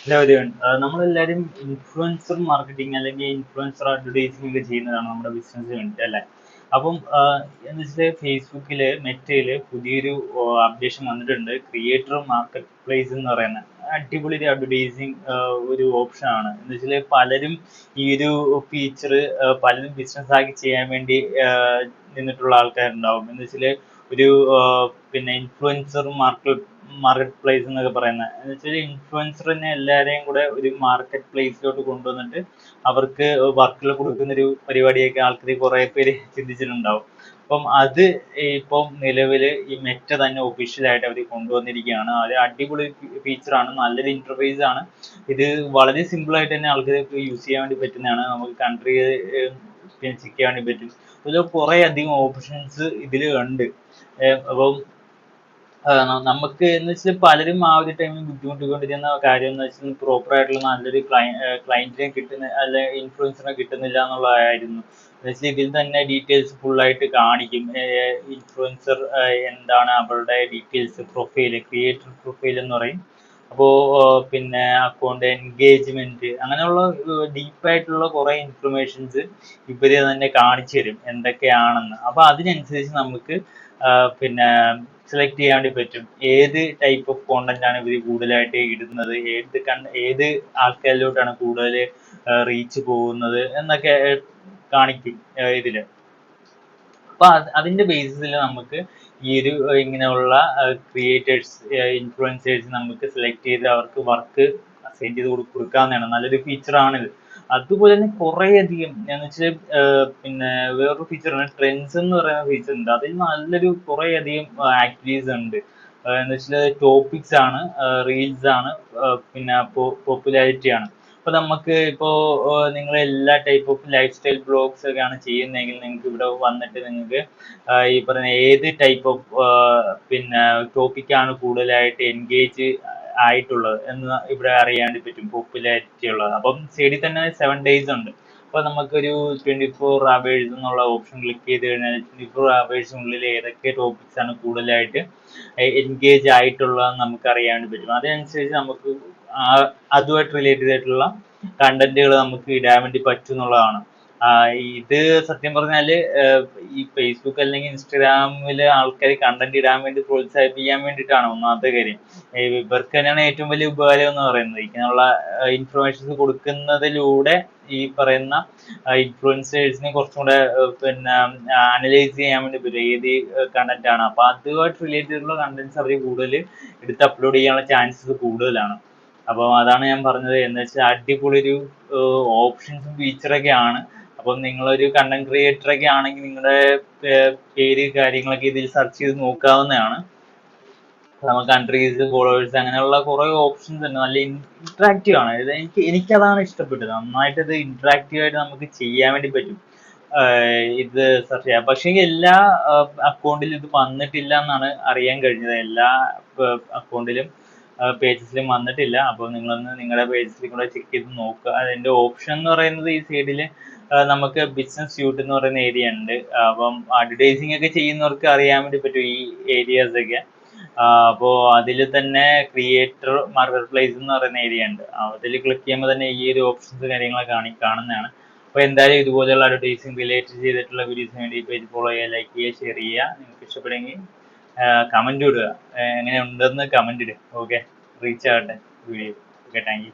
എല്ലാവരും നമ്മളെല്ലാവരും influencer marketing അല്ലെങ്കിൽ ഇൻഫ്ലുവൻസർ അഡ്വർടൈസിംഗ് ഒക്കെ ചെയ്യുന്നതാണ് നമ്മുടെ ബിസിനസ് വേണ്ടിയിട്ട് അല്ലേ. അപ്പം എന്ന് വെച്ചാൽ ഫേസ്ബുക്കിൽ മെറ്റയിൽ പുതിയൊരു അപ്ഡേഷൻ വന്നിട്ടുണ്ട്, ക്രിയേറ്റർ മാർക്കറ്റ് പ്ലേസ് എന്ന് പറയുന്നത്. അടിപൊളി ഒരു അഡ്വർടൈസിങ് ഒരു ഓപ്ഷൻ ആണ്. എന്ന് വെച്ചാൽ പലരും ഈ ഒരു ഫീച്ചർ പലരും ബിസിനസ് ആക്കി ചെയ്യാൻ വേണ്ടി നിന്നിട്ടുള്ള ആൾക്കാരുണ്ടാവും. എന്ന് വെച്ചാൽ ഒരു പിന്നെ ഇൻഫ്ലുവൻസർ മാർക്കറ്റ് പ്ലേസ് എന്നൊക്കെ പറയുന്നത് എന്ന് വെച്ചാൽ ഇൻഫ്ലുവൻസറിനെ എല്ലാവരെയും കൂടെ ഒരു മാർക്കറ്റ് പ്ലേസിലോട്ട് കൊണ്ടുവന്നിട്ട് അവർക്ക് വർക്കുകൾ കൊടുക്കുന്ന ഒരു പരിപാടിയൊക്കെ ആൾക്കാർ കുറെ പേര് ചിന്തിച്ചിട്ടുണ്ടാവും. അപ്പം അത് ഇപ്പം നിലവിൽ ഈ മെറ്റ തന്നെ ഒഫീഷ്യലായിട്ട് അവർ കൊണ്ടുവന്നിരിക്കുകയാണ്. അത് അടിപൊളി ഫീച്ചറാണ്, നല്ലൊരു ഇന്റർഫേസ് ആണ്. ഇത് വളരെ സിമ്പിൾ ആയിട്ട് തന്നെ ആൾക്കാർക്ക് യൂസ് ചെയ്യാൻ വേണ്ടി പറ്റുന്നതാണ്. നമുക്ക് കൺട്രി ചെക്ക് ചെയ്യാൻ വേണ്ടി പറ്റും. ഇതിൽ കുറെ അധികം ഓപ്ഷൻസ് ഇതിൽ ഉണ്ട്. അപ്പം നമുക്ക് എന്ന് വെച്ചാൽ പലരും ആ ഒരു ടൈമിൽ ബുദ്ധിമുട്ടിക്കൊണ്ടിരുന്ന കാര്യം എന്ന് വെച്ചാൽ പ്രോപ്പർ ആയിട്ടുള്ള നല്ലൊരു ക്ലയന്റിനെ കിട്ടുന്ന അല്ലെ ഇൻഫ്ലുവൻസറിനെ കിട്ടുന്നില്ല എന്നുള്ളതായിരുന്നു. എന്ന് വെച്ചാൽ ഇതിൽ തന്നെ ഡീറ്റെയിൽസ് ഫുൾ ആയിട്ട് കാണിക്കും. ഇൻഫ്ലുവൻസർ എന്താണ് അവരുടെ ഡീറ്റെയിൽസ്, പ്രൊഫൈൽ, ക്രിയേറ്റർ പ്രൊഫൈൽ എന്ന് പറയും. അപ്പോൾ പിന്നെ അക്കൗണ്ട് എൻഗേജ്മെന്റ് അങ്ങനെയുള്ള ഡീപ്പായിട്ടുള്ള കുറെ ഇൻഫർമേഷൻസ് ഇവര് തന്നെ കാണിച്ചു തരും എന്തൊക്കെയാണെന്ന്. അപ്പൊ അതിനനുസരിച്ച് നമുക്ക് പിന്നെ സെലക്ട് ചെയ്യാൻ വേണ്ടി പറ്റും ഏത് ടൈപ്പ് ഓഫ് കോണ്ടന്റ് ആണ് ഇവർ കൂടുതലായിട്ട് ഇടുന്നത്, ഏത് ആൾക്കാരിലോട്ടാണ് കൂടുതൽ റീച്ച് പോകുന്നത് എന്നൊക്കെ കാണിക്കും ഇതില്. അപ്പൊ അതിന്റെ ബേസിസിൽ നമുക്ക് ഈ ഒരു ഇങ്ങനെയുള്ള ക്രിയേറ്റേഴ്സ്, ഇൻഫ്ലുവൻസേഴ്സ് നമുക്ക് സെലക്ട് ചെയ്ത് അവർക്ക് വർക്ക് അസൈൻ ചെയ്ത് കൊടുക്കാവുന്നതാണ്. നല്ലൊരു ഫീച്ചർ ആണിത്. അതുപോലെ തന്നെ കുറെ അധികം എന്ന് വെച്ചാൽ പിന്നെ വേറൊരു ഫീച്ചറാണ് ട്രെൻഡ്സ് എന്ന് പറയുന്ന ഫീച്ചർ ഉണ്ട്. അതിൽ നല്ലൊരു കുറെ അധികം ആക്ടിവിറ്റീസ് ഉണ്ട്. എന്ന് വെച്ചാൽ ടോപ്പിക്സ് ആണ്, റീൽസ് ആണ്, പിന്നെ പോപ്പുലാരിറ്റി ആണ്. അപ്പൊ നമുക്ക് ഇപ്പോ നിങ്ങൾ എല്ലാ type of lifestyle blogs ഒക്കെയാണ് ചെയ്യുന്നതെങ്കിൽ നിങ്ങൾക്ക് ഇവിടെ വന്നിട്ട് നിങ്ങൾക്ക് ഈ പറയുന്ന ഏത് ടൈപ്പ് ഓഫ് പിന്നെ ടോപ്പിക്കാണ് കൂടുതലായിട്ട് എൻഗേജ് ആയിട്ടുള്ളത് എന്ന് ഇവിടെ അറിയാൻ വേണ്ടി പറ്റും, പോപ്പുലാരിറ്റി ഉള്ളത്. അപ്പം സൈഡിൽ തന്നെ 7 days ഉണ്ട്. അപ്പൊ നമുക്കൊരു 24 hours എന്നുള്ള ഓപ്ഷൻ ക്ലിക്ക് ചെയ്ത് കഴിഞ്ഞാൽ 24 hours ഏതൊക്കെ ടോപ്പിക്സ് ആണ് കൂടുതലായിട്ട് എൻഗേജ് ആയിട്ടുള്ളതെന്ന് നമുക്ക് അറിയാൻ വേണ്ടി പറ്റും. അതനുസരിച്ച് നമുക്ക് അതുമായിട്ട് റിലേറ്റഡ് ആയിട്ടുള്ള കണ്ടന്റുകൾ നമുക്ക് ഇടാൻ വേണ്ടി പറ്റും എന്നുള്ളതാണ്. ഇത് സത്യം പറഞ്ഞാല് ഈ ഫേസ്ബുക്ക് അല്ലെങ്കിൽ ഇൻസ്റ്റഗ്രാമില് ആൾക്കാർ കണ്ടന്റ് ഇടാൻ വേണ്ടി പ്രോത്സാഹിപ്പിക്കാൻ വേണ്ടിയിട്ടാണ് ഒന്നാമത്തെ കാര്യം. ഇവർക്ക് തന്നെയാണ് ഏറ്റവും വലിയ ഉപകാരം എന്ന് പറയുന്നത്. ഇങ്ങനെയുള്ള ഇൻഫർമേഷൻസ് കൊടുക്കുന്നതിലൂടെ ഈ പറയുന്ന ഇൻഫ്ലുവൻസേഴ്സിനെ കുറച്ചും കൂടെ പിന്നെ അനലൈസ് ചെയ്യാൻ വേണ്ടി പറ്റും ഏത് കണ്ടന്റ് ആണ്. അപ്പൊ അതുമായിട്ട് റിലേറ്റഡ് ആയിട്ടുള്ള കണ്ടന്റ്സ് അവർ കൂടുതൽ എടുത്ത് അപ്ലോഡ് ചെയ്യാനുള്ള ചാൻസസ് കൂടുതലാണ്. അപ്പോൾ അതാണ് ഞാൻ പറഞ്ഞത്. എന്ന് വെച്ചാൽ അടിപൊളി ഒരു ഓപ്ഷൻസും ഫീച്ചറൊക്കെ ആണ്. അപ്പം നിങ്ങളൊരു കണ്ടന്റ് ക്രിയേറ്റർ ഒക്കെ ആണെങ്കിൽ നിങ്ങളുടെ പേര് കാര്യങ്ങളൊക്കെ ഇതിൽ സെർച്ച് ചെയ്ത് നോക്കാവുന്നതാണ്. നമുക്ക് കൺട്രീസ്, ഫോളോവേഴ്സ് അങ്ങനെയുള്ള കുറെ ഓപ്ഷൻസ് ഉണ്ട്. നല്ല ഇന്ററാക്റ്റീവ് ആണ് ഇത്. എനിക്കതാണ് ഇഷ്ടപ്പെട്ടത്. നന്നായിട്ട് ഇത് ഇന്ററാക്റ്റീവ് ആയിട്ട് നമുക്ക് ചെയ്യാൻ വേണ്ടി പറ്റും. ഇത് സെർച്ച് ചെയ്യാം. പക്ഷേ എല്ലാ അക്കൗണ്ടിലും ഇത് വന്നിട്ടില്ല എന്നാണ് അറിയാൻ കഴിഞ്ഞത്. എല്ലാ അക്കൗണ്ടിലും പേജസിലും വന്നിട്ടില്ല. അപ്പോൾ നിങ്ങളൊന്ന് നിങ്ങളുടെ പേജസിൽ കൂടെ ചെക്ക് ചെയ്ത് നോക്കുക. അതിന്റെ ഓപ്ഷൻ എന്ന് പറയുന്നത് ഈ സൈഡിൽ നമുക്ക് ബിസിനസ് സ്യൂട്ട് എന്ന് പറയുന്ന ഏരിയ ഉണ്ട്. അപ്പം അഡ്വർടൈസിംഗ് ഒക്കെ ചെയ്യുന്നവർക്ക് അറിയാൻ വേണ്ടി പറ്റും ഈ ഏരിയാസ് ഒക്കെ. അപ്പോൾ അതിൽ തന്നെ ക്രിയേറ്റർ മാർക്കറ്റ് പ്ലേസ് എന്ന് പറയുന്ന ഏരിയ ഉണ്ട്. അതിൽ ക്ലിക്ക് ചെയ്യുമ്പോൾ തന്നെ ഈ ഒരു ഓപ്ഷൻസ് കാര്യങ്ങളൊക്കെ കാണുന്നതാണ്. അപ്പോൾ എന്തായാലും ഇതുപോലെയുള്ള അഡ്വർടൈസിംഗ് റിലേറ്റഡ് ചെയ്തിട്ടുള്ള വീഡിയോസിന് വേണ്ടി പേജ് ഫോളോ ചെയ്യുക, ലൈക്ക് ചെയ്യുക, ഷെയർ ചെയ്യുക. നിങ്ങൾക്ക് ഇഷ്ടപ്പെടുമെങ്കിൽ കമന്റ് ഇടുക, എങ്ങനെ ഉണ്ടെന്ന് കമന്റ് ഇടുക. ഓക്കെ, റീച്ച് ആകട്ടെ വീഡിയോ. Okay, thank you.